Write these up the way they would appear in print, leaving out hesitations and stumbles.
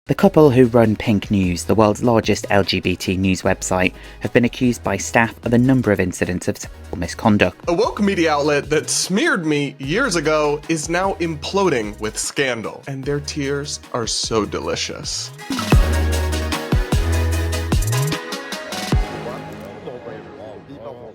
The couple who run Pink News, the world's largest LGBT news website, have been accused by staff of a number of incidents of sexual misconduct. A woke media outlet that smeared me years ago is now imploding with scandal, and their tears are so delicious.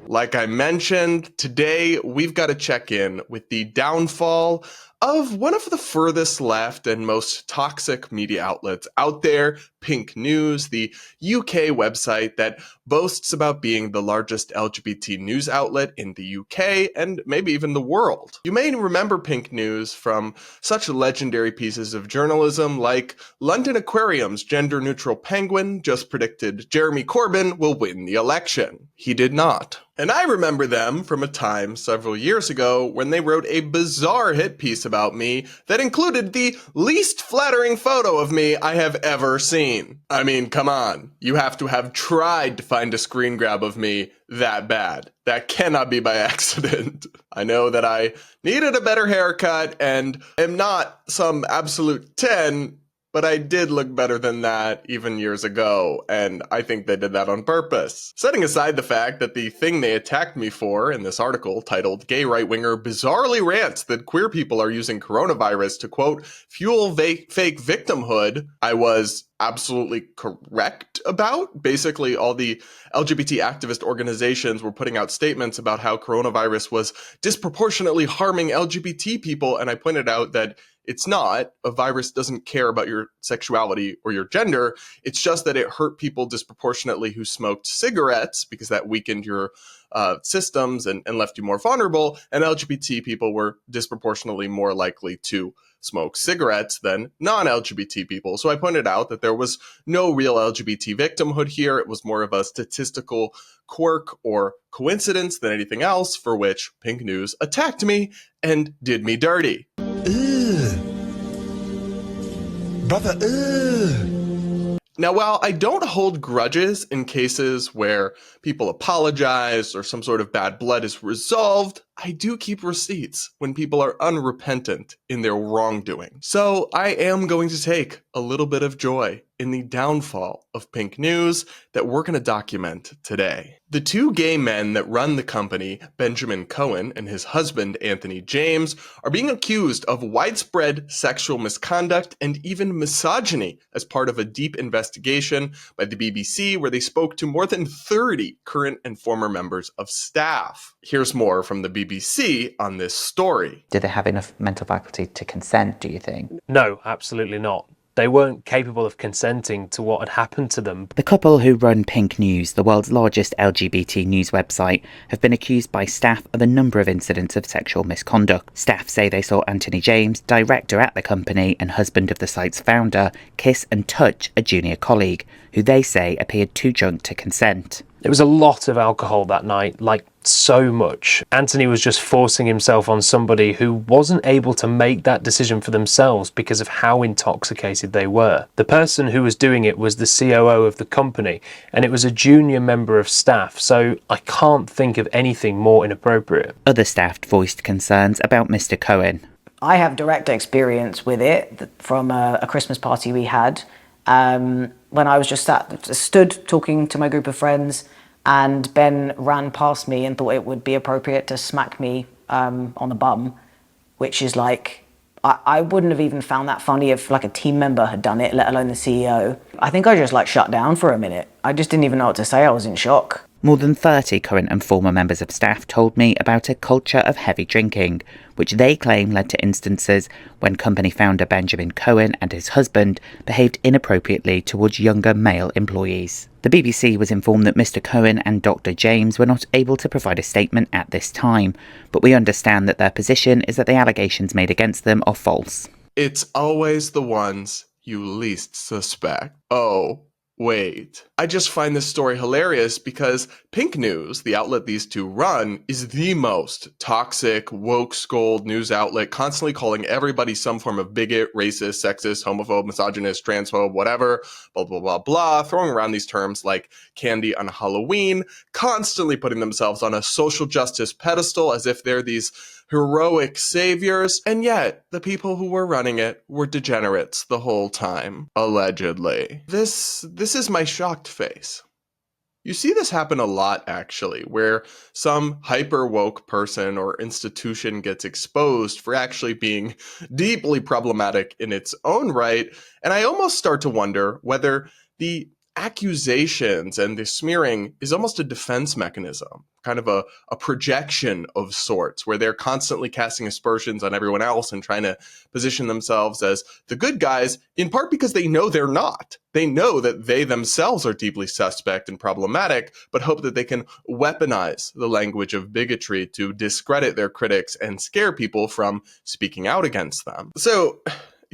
Like I mentioned, today we've got to check in with the downfall of one of the furthest left and most toxic media outlets out there, Pink News, the UK website that boasts about being the largest LGBT news outlet in the UK and maybe even the world. You may remember Pink News from such legendary pieces of journalism like London Aquarium's gender-neutral penguin just predicted Jeremy Corbyn will win the election. He did not. And I remember them from a time several years ago when they wrote a bizarre hit piece about me that included the least flattering photo of me I have ever seen. I mean, come on. You have to have tried to find a screen grab of me that bad. That cannot be by accident. I know that I needed a better haircut and am not some absolute 10, but I did look better than that even years ago, and I think they did that on purpose. Setting aside the fact that the thing they attacked me for in this article, titled Gay Right-Winger Bizarrely Rants That Queer People Are Using Coronavirus to, quote, fuel fake victimhood, I was absolutely correct about. Basically, all the LGBT activist organizations were putting out statements about how coronavirus was disproportionately harming LGBT people, and I pointed out that it's not. A virus doesn't care about your sexuality or your gender. It's just that it hurt people disproportionately who smoked cigarettes because that weakened your systems and left you more vulnerable. And LGBT people were disproportionately more likely to smoke cigarettes than non-LGBT people. So I pointed out that there was no real LGBT victimhood here. It was more of a statistical quirk or coincidence than anything else, for which Pink News attacked me and did me dirty. Brother, Now, while I don't hold grudges in cases where people apologize or some sort of bad blood is resolved, I do keep receipts when people are unrepentant in their wrongdoing. So I am going to take a little bit of joy in the downfall of Pink News that we're going to document today. The two gay men that run the company, Benjamin Cohen and his husband, Anthony James, are being accused of widespread sexual misconduct and even misogyny as part of a deep investigation by the BBC, where they spoke to more than 30 current and former members of staff. Here's more from the BBC on this story. Do they have enough mental faculty to consent, do you think? No, absolutely not. They weren't capable of consenting to what had happened to them. The couple who run Pink News, the world's largest LGBT news website, have been accused by staff of a number of incidents of sexual misconduct. Staff say they saw Anthony James, director at the company and husband of the site's founder, kiss and touch a junior colleague, who they say appeared too drunk to consent. There was a lot of alcohol that night, like so much. Anthony was just forcing himself on somebody who wasn't able to make that decision for themselves because of how intoxicated they were. The person who was doing it was the COO of the company, and it was a junior member of staff, so I can't think of anything more inappropriate. Other staff voiced concerns about Mr. Cohen. I have direct experience with it from a Christmas party we had. When I was just stood talking to my group of friends, and Ben ran past me and thought it would be appropriate to smack me on the bum, which is like, I wouldn't have even found that funny if like a team member had done it, let alone the CEO. I think I just like shut down for a minute. I just didn't even know what to say. I was in shock. More than 30 current and former members of staff told me about a culture of heavy drinking, which they claim led to instances when company founder Benjamin Cohen and his husband behaved inappropriately towards younger male employees. The BBC was informed that Mr. Cohen and Dr. James were not able to provide a statement at this time, but we understand that their position is that the allegations made against them are false. It's always the ones you least suspect. Oh, wait. I just find this story hilarious because Pink News, the outlet these two run, is the most toxic, woke-scold news outlet, constantly calling everybody some form of bigot, racist, sexist, homophobe, misogynist, transphobe, whatever, blah, blah, blah, blah, throwing around these terms like candy on Halloween, constantly putting themselves on a social justice pedestal as if they're these heroic saviors, and yet the people who were running it were degenerates the whole time, allegedly. This is my shocked face. You see this happen a lot, actually, where some hyper-woke person or institution gets exposed for actually being deeply problematic in its own right, and I almost start to wonder whether the accusations and the smearing is almost a defense mechanism, kind of a projection of sorts, where they're constantly casting aspersions on everyone else and trying to position themselves as the good guys, in part because they know they're not. They know that they themselves are deeply suspect and problematic, but hope that they can weaponize the language of bigotry to discredit their critics and scare people from speaking out against them. So,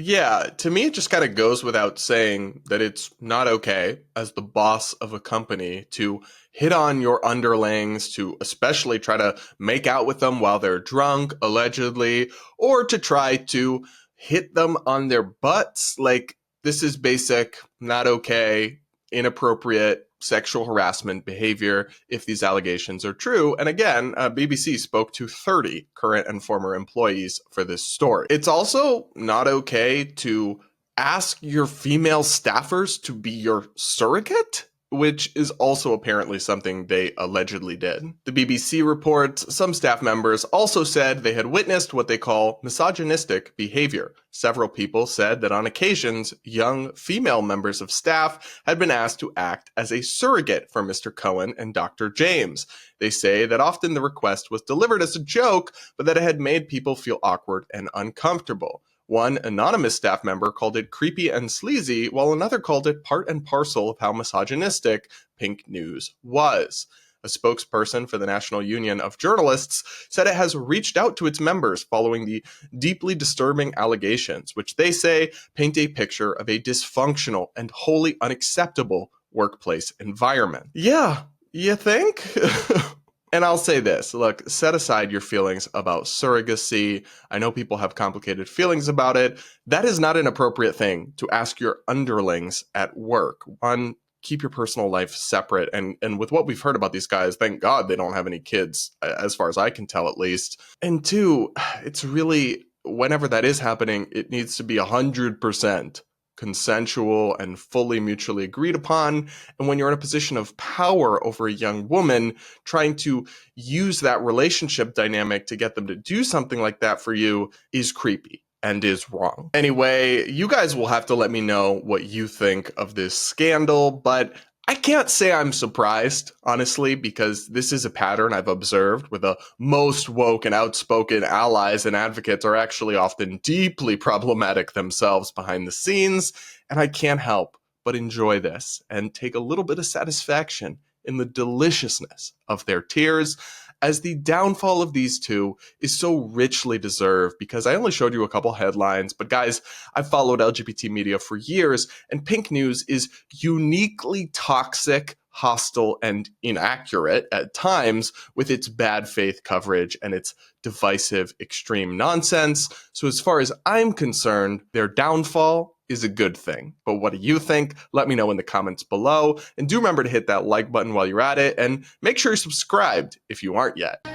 yeah, to me, it just kind of goes without saying that it's not okay as the boss of a company to hit on your underlings, to especially try to make out with them while they're drunk, allegedly, or to try to hit them on their butts. Like, this is basic, not okay, inappropriate sexual harassment behavior if these allegations are true. And again, BBC spoke to 30 current and former employees for this story. It's also not okay to ask your female staffers to be your surrogate, which is also apparently something they allegedly did. The BBC reports some staff members also said they had witnessed what they call misogynistic behavior. Several people said that on occasions, young female members of staff had been asked to act as a surrogate for Mr. Cohen and Dr. James. They say that often the request was delivered as a joke, but that it had made people feel awkward and uncomfortable. One anonymous staff member called it creepy and sleazy, while another called it part and parcel of how misogynistic Pink News was. A spokesperson for the National Union of Journalists said it has reached out to its members following the deeply disturbing allegations, which they say paint a picture of a dysfunctional and wholly unacceptable workplace environment. Yeah, you think? And I'll say this, look, set aside your feelings about surrogacy. I know people have complicated feelings about it. That is not an appropriate thing to ask your underlings at work. One, keep your personal life separate. And with what we've heard about these guys, thank God they don't have any kids, as far as I can tell at least. And two, it's really, whenever that is happening, it needs to be 100% consensual and fully mutually agreed upon. And when you're in a position of power over a young woman, trying to use that relationship dynamic to get them to do something like that for you is creepy and is wrong. Anyway, you guys will have to let me know what you think of this scandal, but I can't say I'm surprised, honestly, because this is a pattern I've observed where the most woke and outspoken allies and advocates are actually often deeply problematic themselves behind the scenes, and I can't help but enjoy this and take a little bit of satisfaction in the deliciousness of their tears, as the downfall of these two is so richly deserved, because I only showed you a couple headlines, but guys, I've followed LGBT media for years, and Pink News is uniquely toxic, hostile, and inaccurate at times with its bad faith coverage and its divisive, extreme nonsense. So as far as I'm concerned, their downfall is a good thing. But what do you think? Let me know in the comments below. And do remember to hit that like button while you're at it, and make sure you're subscribed if you aren't yet.